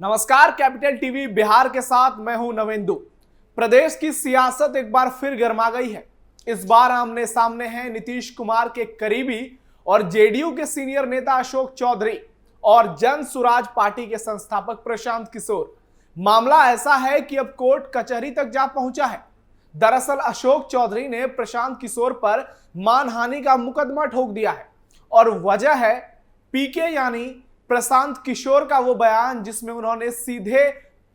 नमस्कार, capital TV Bihar के साथ मैं हूं नवेंदु। प्रदेश की सियासत एक बार फिर गर्मा गई है। इस बार आमने सामने हैं नीतीश कुमार के करीबी और जेडीयू के सीनियर नेता अशोक चौधरी और जन सुराज पार्टी के संस्थापक प्रशांत किशोर। मामला ऐसा है कि अब कोर्ट कचहरी तक जा पहुंचा है। दरअसल अशोक चौधरी ने प्रशांत किशोर पर मानहानि का मुकदमा ठोक दिया है और वजह है पीके यानी प्रशांत किशोर का वो बयान जिसमें उन्होंने सीधे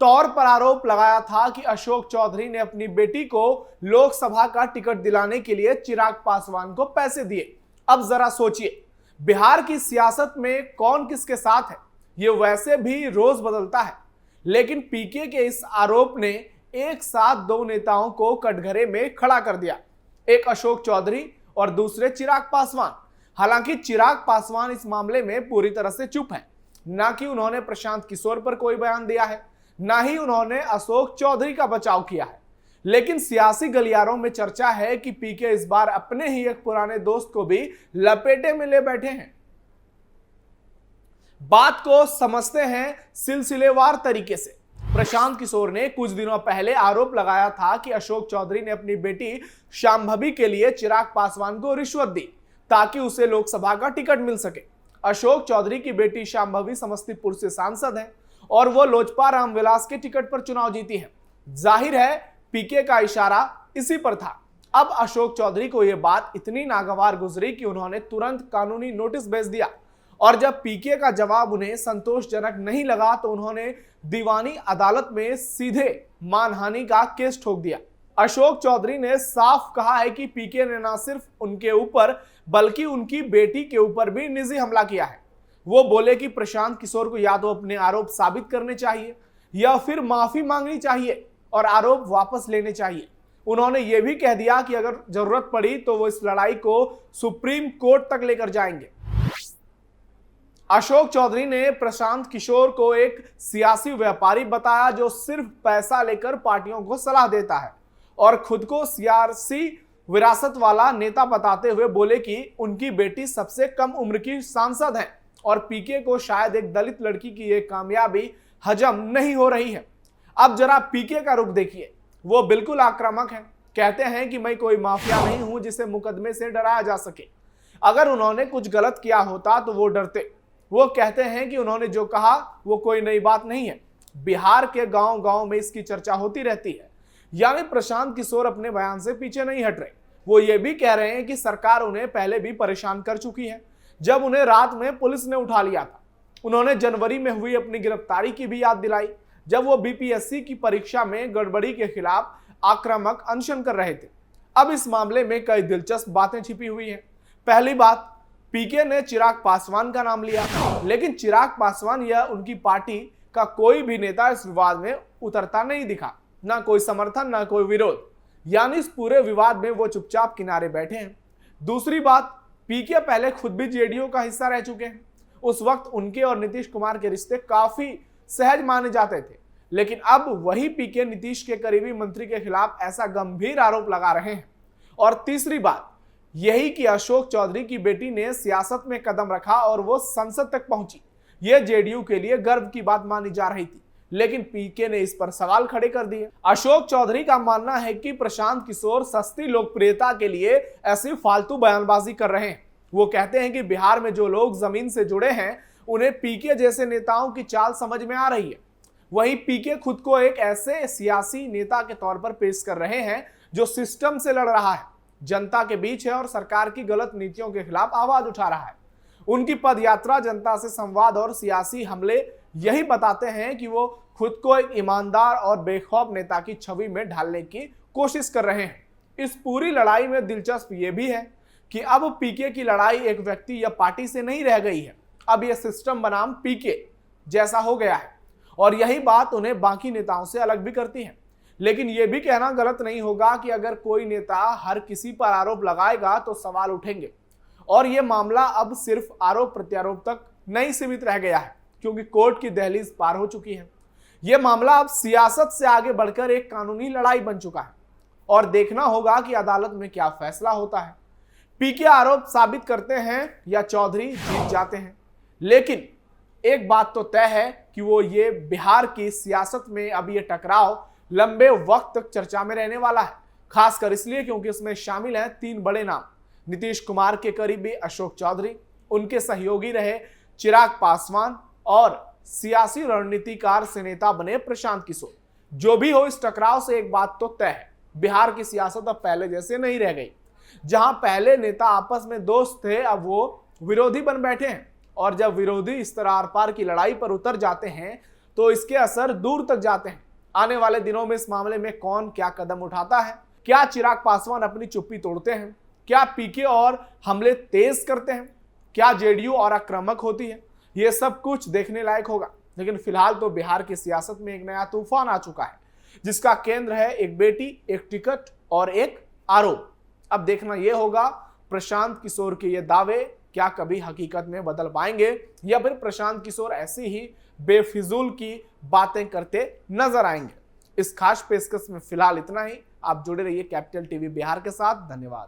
तौर पर आरोप लगाया था कि अशोक चौधरी ने अपनी बेटी को लोकसभा का टिकट दिलाने के लिए चिराग पासवान को पैसे दिए। अब जरा सोचिए, बिहार की सियासत में कौन किसके साथ है ये वैसे भी रोज बदलता है, लेकिन पीके के इस आरोप ने एक साथ दो नेताओं को कटघरे में खड़ा कर दिया, एक अशोक चौधरी और दूसरे चिराग पासवान। हालांकि चिराग पासवान इस मामले में पूरी तरह से चुप हैं। ना कि उन्होंने प्रशांत किशोर पर कोई बयान दिया है, ना ही उन्होंने अशोक चौधरी का बचाव किया है। लेकिन सियासी गलियारों में चर्चा है कि पीके इस बार अपने ही एक पुराने दोस्त को भी लपेटे में ले बैठे हैं। बात को समझते हैं सिलसिलेवार तरीके से। प्रशांत किशोर ने कुछ दिनों पहले आरोप लगाया था कि अशोक चौधरी ने अपनी बेटी शांभवी के लिए चिराग पासवान को रिश्वत दी ताकि उसे लोकसभा का टिकट मिल सके। अशोक चौधरी की बेटी शांभवी समस्तीपुर से सांसद है और वो लोजपा रामविलास के टिकट पर चुनाव जीती है। जाहिर है पीके का इशारा इसी पर था। अब अशोक चौधरी को यह बात इतनी नागवार गुजरी कि उन्होंने तुरंत कानूनी नोटिस भेज दिया और जब पीके का जवाब उन्हें संतोषजनक नहीं लगा तो उन्होंने दीवानी अदालत में सीधे मानहानि का केस ठोक दिया। अशोक चौधरी ने साफ कहा है कि पीके ने न सिर्फ उनके ऊपर बल्कि उनकी बेटी के ऊपर भी निजी हमला किया है। वो बोले कि प्रशांत किशोर को या तो अपने आरोप साबित करने चाहिए या फिर माफी मांगनी चाहिए और आरोप वापस लेने चाहिए। उन्होंने ये भी कह दिया कि अगर जरूरत पड़ी तो वो इस लड़ाई को सुप्रीम कोर्ट तक लेकर जाएंगे। अशोक चौधरी ने प्रशांत किशोर को एक सियासी व्यापारी बताया जो सिर्फ पैसा लेकर पार्टियों को सलाह देता है और खुद को सियासी विरासत वाला नेता बताते हुए बोले कि उनकी बेटी सबसे कम उम्र की सांसद है और पीके को शायद एक दलित लड़की की ये कामयाबी हजम नहीं हो रही है। अब जरा पीके का रुख देखिए, वो बिल्कुल आक्रामक है। कहते हैं कि मैं कोई माफिया नहीं हूं जिसे मुकदमे से डराया जा सके। अगर उन्होंने कुछ गलत किया होता तो वो डरते। वो कहते हैं कि उन्होंने जो कहा वो कोई नई बात नहीं है। बिहार के गांव गांव में इसकी चर्चा होती रहती है। यानी प्रशांत किशोर अपने बयान से पीछे नहीं हट रहे। वो ये भी कह रहे हैं कि सरकार उन्हें पहले भी परेशान कर चुकी है, जब उन्हें रात में पुलिस ने उठा लिया था। उन्होंने जनवरी में हुई अपनी गिरफ्तारी की भी याद दिलाई, जब वो बीपीएससी की परीक्षा में गड़बड़ी के खिलाफ आक्रामक अनशन कर रहे थे। अब इस मामले में कई दिलचस्प बातें छिपी हुई हैं। पहली बात, पीके ने चिराग पासवान का नाम लिया, लेकिन चिराग पासवान या उनकी पार्टी का कोई भी नेता इस विवाद में उतरता नहीं दिखा। ना कोई समर्थन ना कोई विरोध, यानी इस पूरे विवाद में वो चुपचाप किनारे बैठे हैं। दूसरी बात, पीके पहले खुद भी जेडीयू का हिस्सा रह चुके हैं। उस वक्त उनके और नीतीश कुमार के रिश्ते काफी सहज माने जाते थे, लेकिन अब वही पीके नीतीश के करीबी मंत्री के खिलाफ ऐसा गंभीर आरोप लगा रहे हैं। और तीसरी बात यही कि अशोक चौधरी की बेटी ने सियासत में कदम रखा और वो संसद तक पहुंची। ये जेडीयू के लिए गर्व की बात मानी जा रही थी, लेकिन पीके ने इस पर सवाल खड़े कर दिए। अशोक चौधरी का मानना है कि प्रशांत किशोर सस्ती लोकप्रियता के लिए ऐसी फालतू बयानबाजी कर रहे हैं। वो कहते हैं कि बिहार में जो लोग जमीन से जुड़े हैं उन्हें पीके जैसे नेताओं की चाल समझ में आ रही है। वहीं पीके खुद को एक ऐसे सियासी नेता के तौर पर पेश कर रहे हैं जो सिस्टम से लड़ रहा है, जनता के बीच है और सरकार की गलत नीतियों के खिलाफ आवाज उठा रहा है। उनकी पदयात्रा, जनता से संवाद और सियासी हमले यही बताते हैं कि वो खुद को एक ईमानदार और बेखौफ नेता की छवि में ढालने की कोशिश कर रहे हैं। इस पूरी लड़ाई में दिलचस्प ये भी है कि अब पीके की लड़ाई एक व्यक्ति या पार्टी से नहीं रह गई है। अब यह सिस्टम बनाम पीके जैसा हो गया है और यही बात उन्हें बाकी नेताओं से अलग भी करती है। लेकिन यह भी कहना गलत नहीं होगा कि अगर कोई नेता हर किसी पर आरोप लगाएगा तो सवाल उठेंगे और यह मामला अब सिर्फ आरोप प्रत्यारोप तक नहीं सीमित रह गया है, क्योंकि कोर्ट की दहलीज पार हो चुकी है। यह मामला अब सियासत से आगे बढ़कर एक कानूनी लड़ाई बन चुका है और देखना होगा कि अदालत में क्या फैसला होता है। पीके आरोप साबित करते हैं या चौधरी जीत जाते हैं, लेकिन एक बात तो तय है कि वो ये बिहार की सियासत में अब ये टकराव लंबे वक्त तक चर्चा में रहने वाला है, खासकर इसलिए क्योंकि इसमें शामिल हैं 3 बड़े नाम। नीतीश कुमार के करीबी अशोक चौधरी, उनके सहयोगी रहे चिराग पासवान और सियासी रणनीतिकार से नेता बने प्रशांत किशोर। जो भी हो, इस टकराव से एक बात तो तय है, बिहार की सियासत अब पहले जैसे नहीं रह गई। जहां पहले नेता आपस में दोस्त थे, अब वो विरोधी बन बैठे हैं। और जब विरोधी इस तरह आर पार की लड़ाई पर उतर जाते हैं तो इसके असर दूर तक जाते हैं। आने वाले दिनों में इस मामले में कौन क्या कदम उठाता है, क्या चिराग पासवान अपनी चुप्पी तोड़ते हैं, क्या पीके और हमले तेज करते हैं, क्या जेडीयू और आक्रामक होती है, ये सब कुछ देखने लायक होगा। लेकिन फिलहाल तो बिहार की सियासत में एक नया तूफान आ चुका है, जिसका केंद्र है एक बेटी, एक टिकट और एक आरोप। अब देखना यह होगा प्रशांत किशोर के ये दावे क्या कभी हकीकत में बदल पाएंगे, या फिर प्रशांत किशोर ऐसी ही बेफिजूल की बातें करते नजर आएंगे। इस खास पेशकश में फिलहाल इतना ही। आप जुड़े रहिए कैपिटल टीवी बिहार के साथ। धन्यवाद।